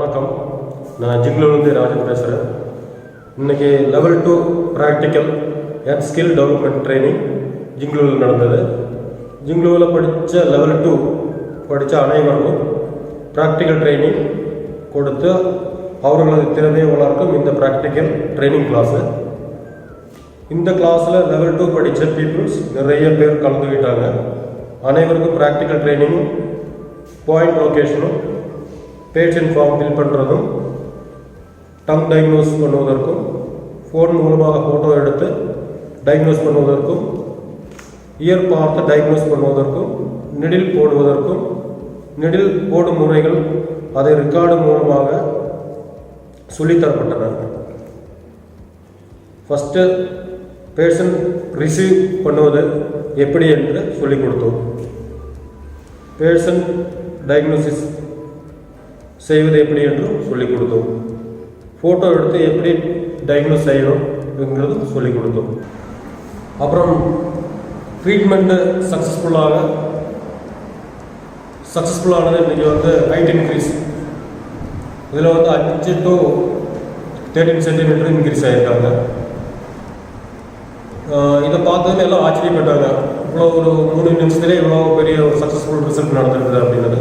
வணக்கம். நான் ஜிங்லோலேருந்து ராஜன் பேசுகிறேன். இன்றைக்கி level 2 practical and skill development training ஜிங்லோவில் நடந்தது. ஜிங்லோவில் படித்த லெவல் 2 படித்த அனைவருக்கும் ப்ராக்டிக்கல் ட்ரைனிங் கொடுத்து அவர்களது திறமையை வளர்க்கும் இந்த ப்ராக்டிக்கல் ட்ரைனிங் கிளாஸு. இந்த கிளாஸில் லெவல் 2 படித்த பீப்புள்ஸ் நிறைய பேர் கலந்துக்கிட்டாங்க. அனைவருக்கும் ப்ராக்டிக்கல் ட்ரைனிங்கும் பாயிண்ட் லொக்கேஷனும் பேஷண்ட் ஃபார்ம் ஃபில் பண்ணுறதும் டங் டயக்னோஸ் பண்ணுவதற்கும் ஃபோன் மூலமாக ஃபோட்டோ எடுத்து டயக்னோஸ் பண்ணுவதற்கும் இயர் பார்த்து டயக்னோஸ் பண்ணுவதற்கும் நெடில் போடுவதற்கும் நெடில் போடும் முறைகள் அதை ரெக்கார்டு மூலமாக சொல்லித்தரப்பட்டன. ஃபஸ்ட்டு பேஷண்ட் ரிசீவ் பண்ணுவது எப்படி என்று சொல்லிக் கொடுத்தோம். பேஷண்ட் டயக்னோசிஸ் செய்வது எப்படி என்று சொல்லிக் கொடுத்தோம். ஃபோட்டோ எடுத்து எப்படி டயக்னோஸ் செய்யணுங்கிறது சொல்லிக் கொடுத்தோம். அப்புறம் ட்ரீட்மெண்ட்டு சக்ஸஸ்ஃபுல்லானது இன்றைக்கி ஹைட் இன்க்ரீஸ். இதில் 5 to 13 சென்டிமீட்டர் இன்க்ரீஸ் ஆகியிருக்காங்க. இதை பார்த்ததுல எல்லாம் ஆச்சரியப்பட்டாங்க. இவ்வளோ ஒரு 3 நிமிஷத்துலேயே இவ்வளோ பெரிய ஒரு சக்ஸஸ்ஃபுல் ரிசல்ட் நடந்திருக்குது அப்படின்றது.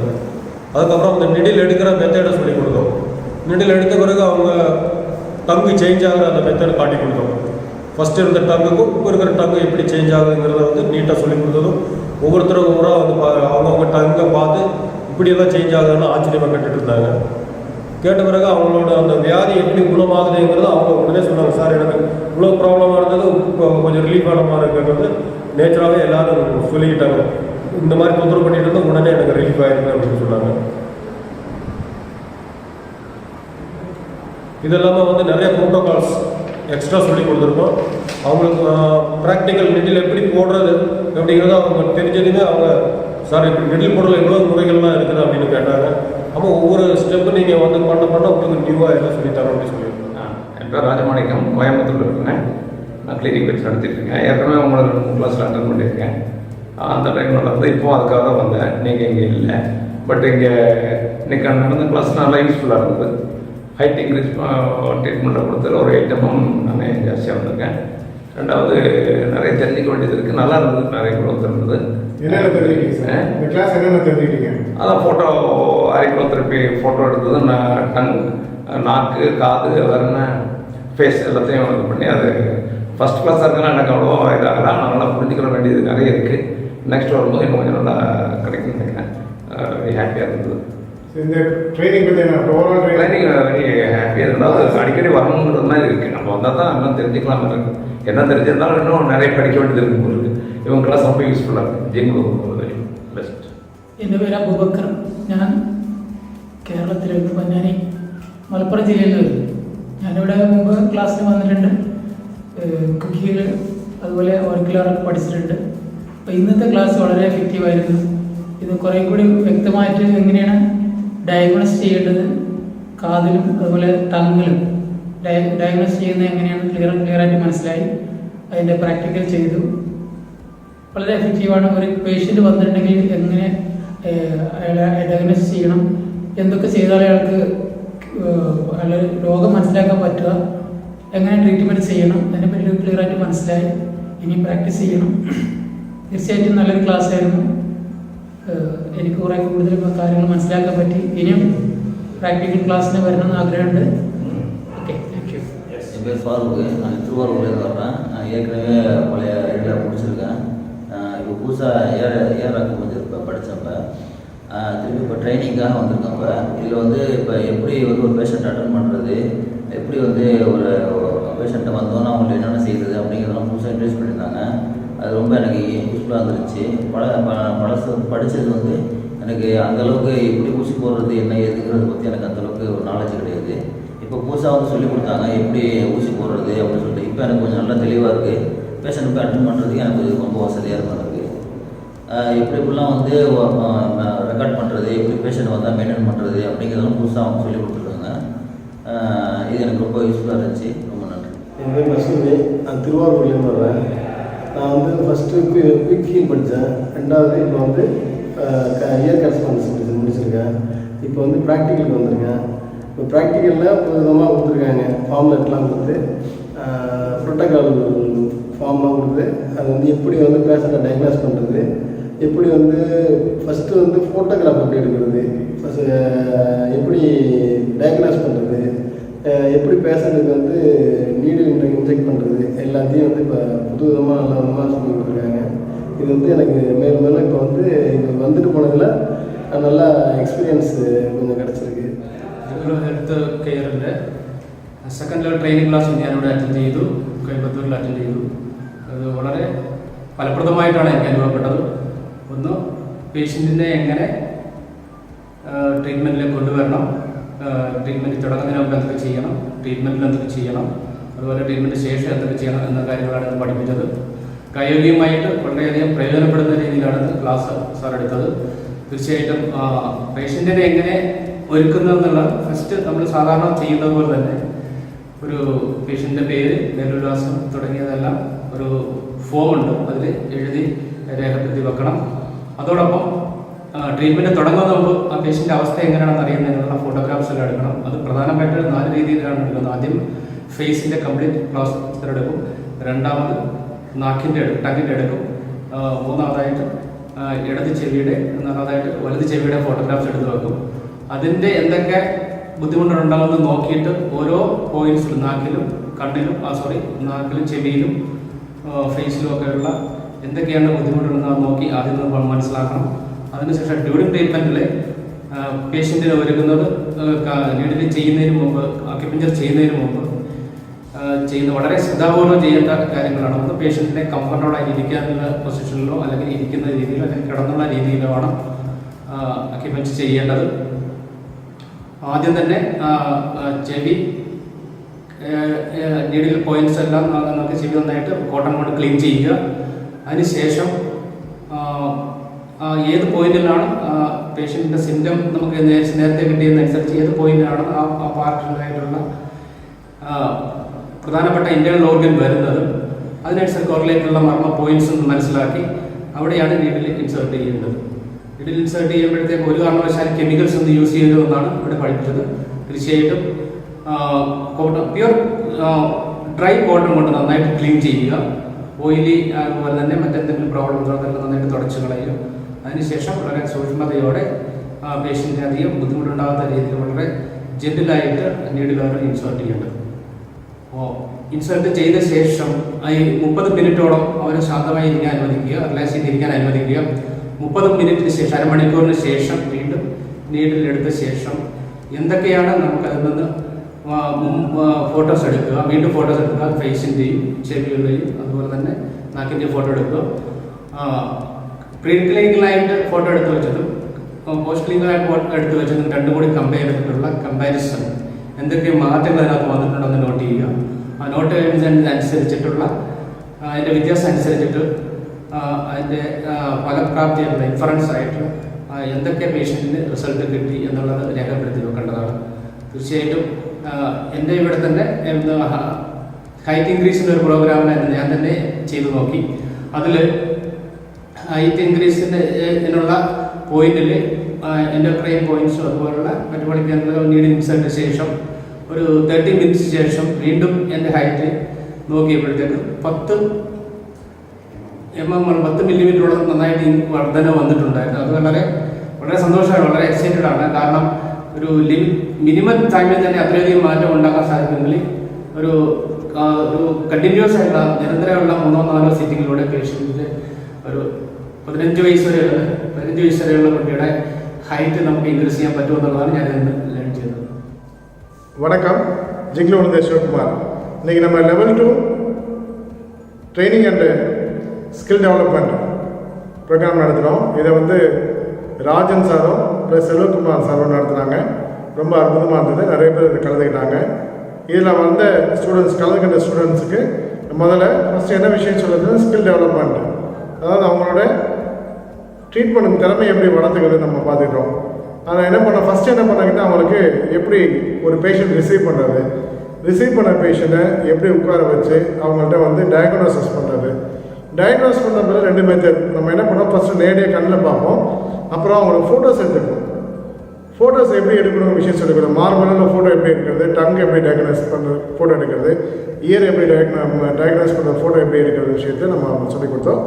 அதுக்கப்புறம் அந்த நெடில் எடுக்கிற மெத்தடை சொல்லி கொடுத்தோம். நெடில் எடுத்த பிறகு அவங்க டங்கு சேஞ்ச் ஆகிற அந்த மெத்தடை காட்டி கொடுத்தோம். ஃபஸ்ட்டு இருந்த டங்குக்கும் இப்போ இருக்கிற டங்கு எப்படி சேஞ்ச் ஆகுதுங்கிறத நீட்டாக சொல்லி கொடுத்ததும் ஒவ்வொருத்தரும் அவங்கவுங்க டங்கை பார்த்து இப்படியெல்லாம் சேஞ்ச் ஆகுதுன்னு ஆச்சரியமாக கேட்டுட்டு இருந்தாங்க. கேட்ட பிறகு அவங்களோட அந்த வியாதி எப்படி குணமாகுதுங்கிறது அவங்க உடனே சொன்னாங்க. சார் எனக்கு இவ்வளோ ப்ராப்ளமாக இருந்தது இப்போ கொஞ்சம் ரிலீஃப் ஆன மாதிரி இருக்கிறது நேச்சராகவே எல்லோரும் சொல்லிக்கிட்டாங்க. இந்த மாதிரி தொந்தரவு பண்ணிட்டு இருந்தால் உடனே எனக்கு ரிலீஃப் ஆகிருக்கு அப்படின்னு சொன்னாங்க. இது இல்லாமல் நிறைய ப்ரோட்டோகால்ஸ் எக்ஸ்ட்ரா சொல்லி கொடுத்துருக்கோம். அவங்களுக்கு ப்ராக்டிக்கல் நெட்டில் எப்படி போடுறது அப்படிங்கிறத அவங்க தெரிஞ்சதுமே அவங்க சார் இப்படி நெட்டில் போடுறதுல எவ்வளோ முறைகள்லாம் இருக்குது அப்படின்னு கேட்டாங்க. ஆமாம், ஒவ்வொரு ஸ்டெப்பு நீங்கள் பண்ண உங்களுக்கு நியூவாக எல்லாம் சொல்லித்தரோம் அப்படின்னு சொல்லியிருக்கோம். என் பேர் ராஜமாணிக்கம், கோயம்புத்தூர் இருக்கேன். நான் கிளினிக் வச்சு நடத்திட்டுருக்கேன். ஏற்கனவே உங்களோட 3 கிளாஸில் அட்டன் பண்ணியிருக்கேன். அந்த டைமில் நடந்து இப்போது அதுக்காக தான் வந்தேன். நீங்கள் இங்கே இல்லை, பட் இங்கே இன்றைக்கி நடந்த கிளாஸ் நல்லா யூஸ்ஃபுல்லாக இருந்தது. ஹைட் இன்க்ரீஸ் ட்ரீட்மெண்ட்டை கொடுத்ததில் ஒரு 8 mm நான் ஜாஸ்தியாக வந்திருக்கேன். ரெண்டாவது நிறைய தெரிஞ்சிக்க வேண்டியது இருக்குது. நல்லா இருந்தது, நிறைய குரோத் இருந்தது. அதான் ஃபோட்டோ அரிக்கோதெரப்பி ஃபோட்டோ எடுத்தது, டங், நாக்கு, காது, வேறு ஃபேஸ் எல்லாத்தையும் இது பண்ணி அது ஃபஸ்ட் கிளாஸாக இருக்குன்னா எனக்கு அவ்வளோ இதாகலாம். நல்லா புரிஞ்சுக்கிற வேண்டியது நிறைய இருக்குது. நெக்ஸ்ட் வரும்போது இன்னும் கொஞ்சம் நல்லா கிடைக்கும்னு நினைக்கிறேன். வெரி ஹாப்பியாக இருந்தது. இந்த ட்ரைனிங் பற்றி ட்ரைனிங் வெரி ஹாப்பியாக இருந்தால் அடிக்கடி வரணுங்கிறது மாதிரி இருக்குது. நம்ம வந்தால் தான் எல்லாம் தெரிஞ்சுக்கலாம் இருக்குது. என்ன தெரிஞ்சிருந்தாலும் இன்னும் நிறைய படிக்க வேண்டியது இருக்கும் இருக்குது. இவங்கெல்லாம் ரொம்ப யூஸ்ஃபுல்லாக இருக்குது. ஜிங்லுo வெரி பெஸ்ட். എൻ്റെ പേര് അബൂബക്കർ. ഞാൻ കേരളത്തിലെ പൊന്നാനി മലപ്പുറം ജില്ലയിൽ വരുന്നു. ഞാനിവിടെ മുമ്പ് ക്ലാസ്സിൽ വന്നിട്ടുണ്ട്. കുക്കിയിൽ അതുപോലെ ഓർക്കിലൊക്കെ പഠിച്ചിട്ടുണ്ട്. അപ്പോൾ ഇന്നത്തെ ക്ലാസ് വളരെ എഫക്റ്റീവായിരുന്നു. ഇത് കുറേ കൂടി വ്യക്തമായിട്ട് എങ്ങനെയാണ് ഡയഗ്നോസ് ചെയ്യേണ്ടത്, കാതിലും അതുപോലെ ടങ്ങിലും ഡയഗ്നോസ് ചെയ്യുന്നത് എങ്ങനെയാണ് ക്ലിയറായിട്ട് മനസ്സിലായി. അതിൻ്റെ പ്രാക്ടിക്കൽ ചെയ്തു. വളരെ എഫക്റ്റീവാണ്. ഒരു പേഷ്യൻ്റ് വന്നിട്ടുണ്ടെങ്കിൽ എങ്ങനെ അയാളെ ഡയഗ്നോസ് ചെയ്യണം, എന്തൊക്കെ ചെയ്താൽ അയാൾക്ക് അയാൾ രോഗം മനസ്സിലാക്കാൻ പറ്റുക, എങ്ങനെ ട്രീറ്റ്മെൻറ്റ് ചെയ്യണം, അതിനെപ്പറ്റി ക്ലിയറായിട്ട് മനസ്സിലായി. ഇനി പ്രാക്ടീസ് ചെയ്യണം. തീർച്ചയായിട്ടും നല്ലൊരു ക്ലാസ് ആയിരുന്നു. എനിക്ക് കുറേ കൂടുതൽ കാര്യങ്ങൾ മനസ്സിലാക്കാൻ പറ്റി. ഇനിയും പ്രാക്ടിക്കൽ ക്ലാസ്സിന് വരണമെന്ന് ആഗ്രഹമുണ്ട്. Okay, thank you. என் பேர் ஃபாரூக்கு. நான் திருவாரூர்லேருந்து வர்றேன். நான் ஏற்கனவே பழைய ரெகுலர் முடிச்சிருக்கேன். இப்போ புதுசாக ஏஆர்ஆக்கு கொஞ்சம் இப்போ படித்தப்ப திருப்பி இப்போ ட்ரைனிங்காக வந்திருக்காங்க. இதில் இப்போ எப்படி ஒரு பேஷண்ட் அட்டன் பண்ணுறது, எப்படி ஒரு பேஷண்ட்டை வந்தோன்னா அவங்களுக்கு என்னென்ன செய்கிறது அப்படிங்கிறதெல்லாம் புதுசாக இன்ட்ரெஸ்ட் பண்ணியிருந்தாங்க. அது ரொம்ப எனக்கு யூஸ்ஃபுல்லாக இருந்துச்சு. பழசு படித்தது எனக்கு அந்தளவுக்கு எப்படி ஊசி போடுறது என்ன ஏதுங்கிறத பற்றி எனக்கு அந்தளவுக்கு ஒரு நாலேஜ் கிடையாது. இப்போ புதுசாக சொல்லிக் கொடுத்தாங்க எப்படி ஊசி போடுறது அப்படின்னு சொல்லிட்டு. இப்போ எனக்கு கொஞ்சம் நல்லா தெளிவாக இருக்குது. பேஷண்ட் போய் அட்டன் பண்ணுறதுக்கு எனக்கு ரொம்ப வசதியாக இருந்தது. எப்படிலாம் ரெக்கார்ட் பண்ணுறது, எப்படி பேஷண்ட் வந்தால் மெயின்டைன் பண்ணுறது அப்படிங்கிறதெல்லாம் புதுசாக அவங்க சொல்லிக் கொடுத்துருக்காங்க. இது எனக்கு ரொம்ப யூஸ்ஃபுல்லாக இருந்துச்சு. ரொம்ப நன்றி. என் பேர் லட்சுமி. நான் திருவாரூர்லேருந்து வர்றேன். நான் ஃபஸ்ட்டு குயிக் ஹீல் படித்தேன். ரெண்டாவது இப்போ இயர் கரஸ்பாண்டன்ஸ் முடிச்சிருக்கேன். இப்போ ப்ராக்டிக்கலுக்கு வந்திருக்கேன். இப்போ ப்ராக்டிக்கலில் விதமாக கொடுத்துருக்காங்க, ஃபார்ம்லெட்லாம் கொடுத்து ப்ரோட்டோகால் ஃபார்ம்லாம் கொடுத்து அது வந்து எப்படி வந்து பேஷண்ட்டை டயக்னாஸ் பண்ணுறது, எப்படி வந்து ஃபஸ்ட்டு வந்து ஃபோட்டோகிராஃப் எப்படி எடுக்கிறது, எப்படி டயக்னாஸ் பண்ணுறது, எப்படி பேஷண்ட்டுக்கு வந்து நீடில் இன்ஜெக்ட் பண்ணுறது, எல்லாத்தையும் வந்து இப்போ புது விதமாக நல்ல விதமாக சொல்லி கொடுத்துருக்காங்க. இது வந்து எனக்கு மேலும் மேலும் இப்போ வந்து இங்கே வந்துட்டு போனதில் நல்லா എക്സ്പീരിയൻസ് கொஞ்சം കിടച്ചിருக்கு. ഹെൽത്ത് കെയറിൻ്റെ സെക്കൻഡ് ലെവൽ ട്രെയിനിങ് ക്ലാസ് ഞാനിവിടെ അറ്റൻഡ് ചെയ്തു, കോയമ്പത്തൂരിൽ അറ്റൻഡ് ചെയ്തു. അത് വളരെ ഫലപ്രദമായിട്ടാണ് എനിക്ക് അനുഭവപ്പെട്ടത്. ഒന്ന്, പേഷ്യൻറ്റിനെ എങ്ങനെ ട്രീറ്റ്മെൻറ്റിലേക്ക് കൊണ്ടുവരണം, ട്രീറ്റ്മെൻറ്റ് തുടങ്ങുന്നതിന് മുമ്പ് എന്തൊക്കെ ചെയ്യണം, ട്രീറ്റ്മെൻറ്റിൽ എന്തൊക്കെ ചെയ്യണം, അതുപോലെ ട്രീറ്റ്മെൻറ്റ് ശേഷം എന്തൊക്കെ ചെയ്യണം എന്ന കാര്യങ്ങളാണ് ഇത് പഠിപ്പിച്ചത്. പ്രായോഗികമായിട്ട് വളരെയധികം പ്രയോജനപ്പെടുന്ന രീതിയിലാണ് ക്ലാസ് സാർ എടുത്തത്. തീർച്ചയായിട്ടും പേഷ്യൻറ്റിനെ എങ്ങനെ ഒരുക്കുന്നതെന്നുള്ള ഫസ്റ്റ് നമ്മൾ സാധാരണ ചെയ്യുന്നത് പോലെ തന്നെ ഒരു പേഷ്യൻ്റെ പേര്, മേൽവിലാസം തുടങ്ങിയതെല്ലാം ഒരു ഫോം ഉണ്ട്, അതിൽ എഴുതി രേഖപ്പെടുത്തി വെക്കണം. അതോടൊപ്പം ട്രീറ്റ്മെൻറ്റ് തുടങ്ങുന്നതിന് മുമ്പ് ആ പേഷ്യൻ്റെ അവസ്ഥ എങ്ങനെയാണെന്ന് അറിയുന്നതിനുള്ള ഫോട്ടോഗ്രാഫ്സ് എല്ലാം എടുക്കണം. അത് പ്രധാനമായിട്ട് 4 രീതിയിലാണ് എടുക്കുന്നത്. ആദ്യം ഫേസിൻ്റെ കംപ്ലീറ്റ് ക്ലോസ് എടുക്കും, രണ്ടാമത് ടങ്ങിൻ്റെ എടുക്കും, മൂന്നാമതായിട്ട് ഇടത് ചെവിയുടെ, നാലാമതായിട്ട് വലത് ചെവിയുടെ ഫോട്ടോഗ്രാഫ്സ് എടുത്ത് വെക്കും. അതിൻ്റെ എന്തൊക്കെ ബുദ്ധിമുട്ടുണ്ടാകുമെന്ന് നോക്കിയിട്ട് ഓരോ പോയിന്റ്സിലും നാക്കിലും ചെവിയിലും ഫേസിലും ഒക്കെയുള്ള എന്തൊക്കെയാണ് ബുദ്ധിമുട്ടുണ്ടെന്ന് നോക്കി ആദ്യം നമ്മൾ മനസ്സിലാക്കണം. അതിനുശേഷം ഡ്യൂറിങ് ട്രീറ്റ്മെൻറ്റിൽ പേഷ്യൻറ്റിനെ ഒരുക്കുന്നത് നീഡിൽ ചെയ്യുന്നതിന് മുമ്പ്, അക്യുപഞ്ചർ ചെയ്യുന്നതിന് മുമ്പ് ചെയ്യുന്ന വളരെ ശ്രദ്ധാപൂർവ്വം ചെയ്യേണ്ട കാര്യങ്ങളാണ്. ഒന്ന്, പേഷ്യൻറ്റിനെ കംഫർട്ടബിളായി ഇരിക്കാനുള്ള പൊസിഷനിലോ അല്ലെങ്കിൽ ഇരിക്കുന്ന രീതിയിലോ അല്ലെങ്കിൽ കിടന്നുള്ള രീതിയിലോ ആണ് അക്യുപഞ്ചർ ചെയ്യേണ്ടത്. ആദ്യം തന്നെ ചെവി നീഡിൽ പോയിന്റ്സ് എല്ലാം നമുക്ക് ചെവി നന്നായിട്ട് കോട്ടൺ കൊണ്ട് ക്ലീൻ ചെയ്യുക. അതിനുശേഷം ഏത് പോയിന്റിലാണ് പേഷ്യൻറ്റിൻ്റെ സിംറ്റം നമുക്ക് നേരത്തെ കിട്ടിയതനുസരിച്ച് ഏത് പോയിന്റിലാണ് ആ പാർട്ടിലായിട്ടുള്ള പ്രധാനപ്പെട്ട ഇന്റേണൽ ഓർഗൻ വരുന്നത്, അതിനനുസരിച്ച് കോറിലേറ്റുള്ള മർമ്മ പോയിന്റ്സ് ഒന്ന് മനസ്സിലാക്കി അവിടെയാണ് നീഡിൽ ഇൻസേർട്ട് ചെയ്യേണ്ടത്. നീഡിൽ ഇൻസേർട്ട് ചെയ്യുമ്പോഴത്തേക്ക് ഒരു കാരണവശാലും കെമിക്കൽസ് ഒന്നും യൂസ് ചെയ്യരുതെന്നാണ് ഇവിടെ പഠിപ്പിച്ചത്. തീർച്ചയായിട്ടും പ്യുവർ ഡ്രൈ കോട്ടൺ കൊണ്ട് നന്നായിട്ട് ക്ലീൻ ചെയ്യുക. ഓയിലി അതുപോലെ തന്നെ മറ്റെന്തെങ്കിലും പ്രോബ്ലം ഉണ്ടോ അതെല്ലാം നന്നായിട്ട് തുടച്ച് കളയുക. അതിനുശേഷം വളരെ സൂക്ഷ്മതയോടെ പേഷ്യൻറ്റിന് അധികം ബുദ്ധിമുട്ടുണ്ടാകാത്ത രീതിയിൽ വളരെ ജെന്റിലായിട്ട് നീഡിലാണ് ഇൻസേർട്ട് ചെയ്യേണ്ടത്. ഇൻസേർട്ട് ചെയ്ത ശേഷം 30 മിനിറ്റോളം അവരെ ശാന്തമായി ഇരിക്കാൻ അനുവദിക്കുക, റിലാക്സ് ചെയ്തിരിക്കാൻ അനുവദിക്കുക. 30 മിനിറ്റിന് ശേഷം, അരമണിക്കൂറിന് ശേഷം വീണ്ടും നീഡിൽ എടുത്ത ശേഷം എന്തൊക്കെയാണ് നമുക്ക് അതിൽ നിന്ന് ഫോട്ടോസ് എടുക്കുക, വീണ്ടും ഫോട്ടോസ് എടുക്കുക. ഫേസിൻ്റെയും ചെവികളുടെയും അതുപോലെ തന്നെ നാക്കിൻ്റെയും ഫോട്ടോ എടുക്കുക. പ്രീ ക്ലിനിക്കലായിട്ട് ഫോട്ടോ എടുത്ത് വെച്ചതും പോസ്റ്റ് ക്ലിനിക്കലായിട്ട് ഫോട്ടോ എടുത്ത് വെച്ചതും രണ്ടും കൂടി കമ്പയർ ചെയ്തിട്ടുള്ള കമ്പാരിസൺ, എന്തൊക്കെ മാറ്റങ്ങൾ അതിനകത്ത് വന്നിട്ടുണ്ടെന്ന് നോട്ട് ചെയ്യുക. ആ നോട്ട് അനുസരിച്ചിട്ടുള്ള അതിൻ്റെ വ്യത്യാസം അനുസരിച്ചിട്ട് അതിൻ്റെ ഫലപ്രാപ്തിയായിട്ടുള്ള ഇൻഫറൻസ് ആയിട്ട് എന്തൊക്കെ പേഷ്യൻറ്റിന് റിസൾട്ട് കിട്ടി എന്നുള്ളത് രേഖപ്പെടുത്തി വെക്കേണ്ടതാണ്. തീർച്ചയായിട്ടും എൻ്റെ ഇവിടെ തന്നെ ഹൈറ്റ് ഇൻക്രീസിൻ്റെ ഒരു പ്രോഗ്രാമിനായിരുന്നു ഞാൻ തന്നെ ചെയ്തു നോക്കി. അതിൽ ഹൈറ്റ് ഇൻക്രീസിനുള്ള പോയിന്റിൽ എൻഡോക്രൈൻ പോയിന്റ്സും അതുപോലുള്ള മെറ്റബോളിക് നീഡിൽ ഇൻസേർട്ടിന് ശേഷം ഒരു 30 മിനിറ്റ്സ് ശേഷം വീണ്ടും എൻ്റെ ഹൈറ്റ് നോക്കിയപ്പോഴത്തേക്ക് 10 മില്ലിമീറ്ററോളം നന്നായിട്ട് വർധന വന്നിട്ടുണ്ടായിരുന്നു. അത് വളരെ വളരെ സന്തോഷമാണ്, വളരെ എക്സൈറ്റഡ് ആണ്. കാരണം ഒരു മിനിമം ടൈമിൽ തന്നെ അത്രയധികം മാറ്റം ഉണ്ടാക്കാൻ സാധിക്കുമെങ്കിൽ ഒരു കണ്ടിന്യൂസ് ആയിട്ടുള്ള നിരന്തരമുള്ള 3-4 സിറ്റിങ്ങിലൂടെ പേഷ്യൻറ്റിൻ്റെ ഒരു 15 വയസ്സ് വരെയുള്ള കുട്ടിയുടെ ഹൈറ്റ് നമുക്ക് ഇൻക്രീസ് ചെയ്യാൻ പറ്റുമെന്നുള്ളതാണ് ഞാൻ ഇന്ന് ലേൺ ചെയ്തത്. வணக்கம், ஜிங்லோலேருந்து சிவகுமார். இன்றைக்கி நம்ம level 2 training and skill development program நடத்துகிறோம். இதை வந்து ராஜன் சாரும் ப்ளஸ் செல்வகுமார் சாரும் நடத்துனாங்க. ரொம்ப அற்புதமாக இருந்தது, நிறைய பேர் இதில் கலந்துக்கிட்டாங்க. இதில் வந்த கலந்துக்கிட்ட ஸ்டூடெண்ட்ஸுக்கு முதல்ல ஃபஸ்ட்டு என்ன விஷயம் சொல்லுறது, ஸ்கில் டெவலப்மெண்ட், அதாவது அவங்களோட ட்ரீட்மெண்ட் திறமை எப்படி வளர்த்துக்கிறது நம்ம பார்த்துக்கிட்டோம். அதை என்ன ஃபஸ்ட்டு என்ன பண்ணாங்கன்னா அவங்களுக்கு எப்படி ஒரு பேஷண்ட் ரிசீவ் பண்ண பேஷண்ட்டை எப்படி உட்கார வச்சு அவங்கள்ட்ட வந்து டயக்னோசிஸ் பண்ணுறது. டயக்னோஸ் பண்ண பிறகு 2 மெத்தட். நம்ம என்ன பண்ணோம், ஃபஸ்ட்டு நேரடியாக கண்ணில் பார்ப்போம், அப்புறம் அவங்களுக்கு ஃபோட்டோஸ் எடுத்துக்கணும். ஃபோட்டோஸ் எப்படி எடுக்கணும் விஷயம் சொல்லிக் கொடுத்தோம். மார்பலில் ஃபோட்டோ எப்படி எடுக்கிறது, டங் எப்படி டயக்னைஸ் பண்ணுறது, ஃபோட்டோ எடுக்கிறது, இயர் எப்படி டயக்னைஸ் பண்ணுற ஃபோட்டோ எப்படி எடுக்கிறது விஷயத்தை நம்ம சொல்லிக் கொடுத்தோம்.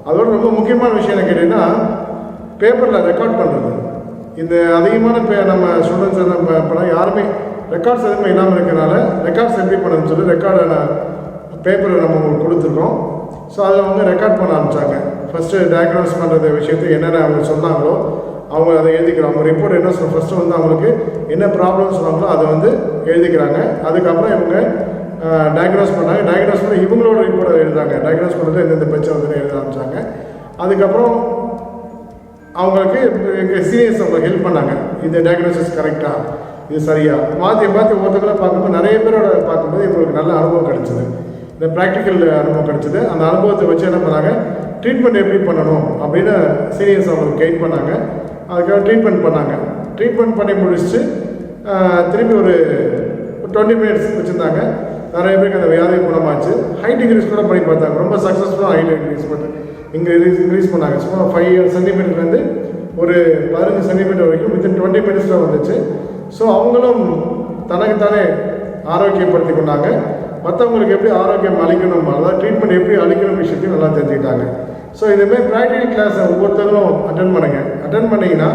அதோட ரொம்ப முக்கியமான விஷயம் என்ன கேட்டிங்கன்னா, பேப்பரில் ரெக்கார்ட் பண்ணுறது. இந்த அதிகமான நம்ம ஸ்டூடெண்ட்ஸ் நம்ம பண்ணால் யாருமே ரெக்கார்ட்ஸ் எதுவுமே இல்லாமல் இருக்கிறனால ரெக்கார்ட்ஸ் எப்படி பண்ணுறதுன்னு சொல்லி ரெக்கார்டை பேப்பரில் நம்ம உங்களுக்கு கொடுத்துருக்கோம். ஸோ அதில் அவங்க ரெக்கார்ட் பண்ண ஆரம்பித்தாங்க. ஃபஸ்ட்டு டயக்னோஸ் பண்ணுறது விஷயத்தை என்னென்ன அவங்க சொன்னாங்களோ அவங்க அதை எழுதிக்கிறாங்க. அவங்க ரிப்போர்ட் என்ன ஃபஸ்ட்டு வந்து அவங்களுக்கு என்ன ப்ராப்ளம் சொன்னாங்களோ அதை வந்து எழுதிக்கிறாங்க. அதுக்கப்புறம் இவங்க டயக்னோஸ் பண்ணாங்க. டயக்னோஸ் பண்ணி இவங்களோட ரிப்போர்ட்டை எழுதுறாங்க. டயக்னோஸ் பண்ணுறது எந்தெந்த பிரச்சனை வந்து எழுத ஆரம்பித்தாங்க. அதுக்கப்புறம் அவங்களுக்கு எங்கள் சீனியர்ஸ் அவங்களுக்கு ஹெல்ப் பண்ணாங்க. இந்த டயக்னோசிஸ் கரெக்டாக, இது சரியாக மாற்றி ஒவ்வொருத்தங்களும் பார்க்கும்போது நிறைய பேரோட பார்க்கும்போது இவங்களுக்கு நல்ல அனுபவம் கிடச்சிது. இந்த ப்ராக்டிக்கல் அனுபவம் கிடச்சிது. அந்த அனுபவத்தை வச்சு என்ன பண்ணாங்க, ட்ரீட்மெண்ட் எப்படி பண்ணணும் அப்படின்னு சீனியர்ஸ் அவங்களுக்கு கைட் பண்ணாங்க. அதுக்காக ட்ரீட்மெண்ட் பண்ணாங்க. ட்ரீட்மெண்ட் பண்ணி முடிச்சுட்டு திரும்பி ஒரு 20 மினிட்ஸ் வச்சுருந்தாங்க. நிறைய பேருக்கு அந்த வியாதி குணமாச்சு. ஹைட் இன்க்ரீஸ் கூட பண்ணி பார்த்தாங்க. ரொம்ப சக்ஸஸ்ஃபுல்லாக ஹைட் இன்க்ரீஸ் பண்ணாங்க. சும்மா 5 சென்டிமீட்டர்லேருந்து ஒரு 15 சென்டிமீட்டர் வரைக்கும் வித்தின் 20 மினிட்ஸில் வந்துச்சு. ஸோ அவங்களும் தனக்குத்தானே ஆரோக்கியப்படுத்தி கொண்டாங்க. மற்றவங்களுக்கு எப்படி ஆரோக்கியம் அளிக்கணும், அதாவது ட்ரீட்மெண்ட் எப்படி அளிக்கணும் விஷயத்தையும் நல்லா தெரிஞ்சுக்கிட்டாங்க. ஸோ இதுமாதிரி ப்ராக்டிக்கல் கிளாஸை ஒவ்வொருத்தரும் அட்டன் பண்ணுங்கள். அட்டன் பண்ணிங்கன்னா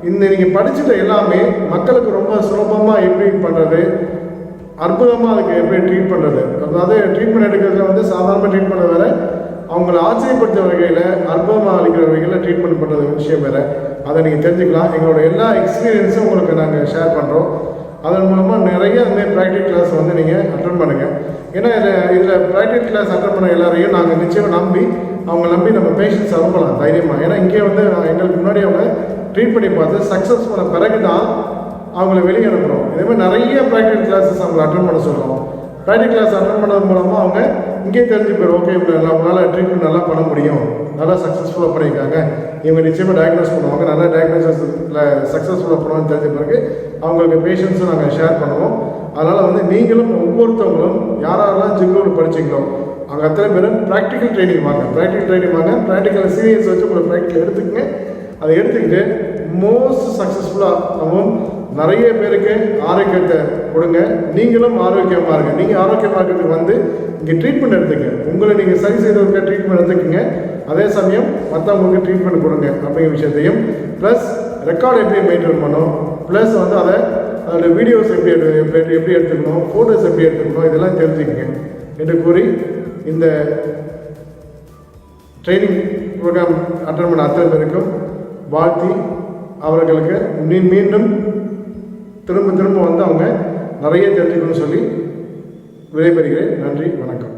இந்த நீங்கள் படிச்சுட்ட எல்லாமே மக்களுக்கு ரொம்ப சுலபமாக எப்படி பண்ணுறது, அற்புதமாக அதுக்கு எப்படி ட்ரீட் பண்ணுறது, அதாவது ட்ரீட்மெண்ட் எடுக்கிறதுல வந்து சாதாரண ட்ரீட் பண்ணுறது வேறு, அவங்கள ஆச்சரியப்படுத்த வகையில் அற்புதமாக அளிக்கிற வகையில் ட்ரீட்மெண்ட் பண்ணுறது விஷயம் வேறு. அதை நீங்கள் தெரிஞ்சுக்கலாம். எங்களோட எல்லா எக்ஸ்பீரியன்ஸும் உங்களுக்கு நாங்கள் ஷேர் பண்ணுறோம். அதன் மூலமாக நிறைய இந்தமாதிரி ப்ராக்டிக்கல் கிளாஸ் வந்து நீங்கள் அட்டன் பண்ணுங்கள். ஏன்னா இதில் ப்ராக்டிக்கல் கிளாஸ் அட்டன் பண்ண எல்லாரையும் நாங்கள் நிச்சயம் நம்பி நம்ம பேஷண்ட்ஸ் அனுப்பலாம் தைரியமாக. ஏன்னா இங்கே வந்து எங்களுக்கு முன்னாடி அவங்க ட்ரீட் பண்ணி பார்த்து சக்ஸஸ் பண்ண பிறகு தான் அவங்கள வெளியே அனுப்புகிறோம். இதேமாதிரி நிறைய ப்ராக்டிக்கல் கிளாஸஸ் அவங்களை அட்டன் பண்ண சொல்கிறோம். ப்ராக்டிக்கல் கிளாஸ் அட்டன் பண்ணது மூலமாக அவங்க இங்கே தெரிஞ்சு போயிடும். ஓகே, அவங்களால ட்ரீட்மெண்ட் நல்லா பண்ண முடியும், நல்லா சக்ஸஸ்ஃபுல்லாக பண்ணியிருக்காங்க, இவங்க நிச்சயமாக டயக்னோஸ் பண்ணுவாங்க, நல்லா டயக்னோசிஸில் சக்ஸஸ்ஃபுல்லாக பண்ணுவாங்கன்னு தெரிஞ்ச பிறகு அவங்களுக்கு பேஷண்ட்ஸும் நாங்கள் ஷேர் பண்ணுவோம். அதனால் வந்து நீங்களும் ஒவ்வொருத்தவங்களும் யாரெல்லாம் ஜிங்லோவில் படிச்சிங்களோ அங்கே அத்தனை பேரும் ப்ராக்டிக்கல் ட்ரைனிங் வாங்க. ப்ராக்டிக்கல் சீரியஸ் வச்சு உங்களை ப்ராக்டிக்கல் எடுத்துக்கங்க. அதை எடுத்துக்கிட்டு மோஸ்ட் சக்ஸஸ்ஃபுல்லாகவும் நிறைய பேருக்கு ஆரோக்கியத்தை கொடுங்க. நீங்களும் ஆரோக்கியமாக இருங்க. நீங்கள் ஆரோக்கியமாக இருக்கிறதுக்கு வந்து இங்கே ட்ரீட்மெண்ட் எடுத்துங்க. உங்களை நீங்கள் சரி செய்தவங்க ட்ரீட்மெண்ட் எடுத்துக்கங்க. அதே சமயம் மற்றவங்களுக்கு ட்ரீட்மெண்ட் கொடுங்க அப்படிங்கிற விஷயத்தையும், ப்ளஸ் ரெக்கார்டு எப்படி மெயின்டைன் பண்ணணும், ப்ளஸ் வந்து அதோட வீடியோஸ் எப்படி எடுத்துக்கணும், ஃபோட்டோஸ் எப்படி எடுத்துக்கணும், இதெல்லாம் தெரிஞ்சுக்கங்க என்று கூறி இந்த ட்ரைனிங் ப்ரோக்ராம் அட்டன் பண்ண அத்தனை பேருக்கும் வாழ்த்தி அவர்களுக்கு மீண்டும் திரும்ப வந்து அவங்க நிறைய தெரிஞ்சுக்கணும்னு சொல்லி விடைபெறுகிறேன். நன்றி, வணக்கம்.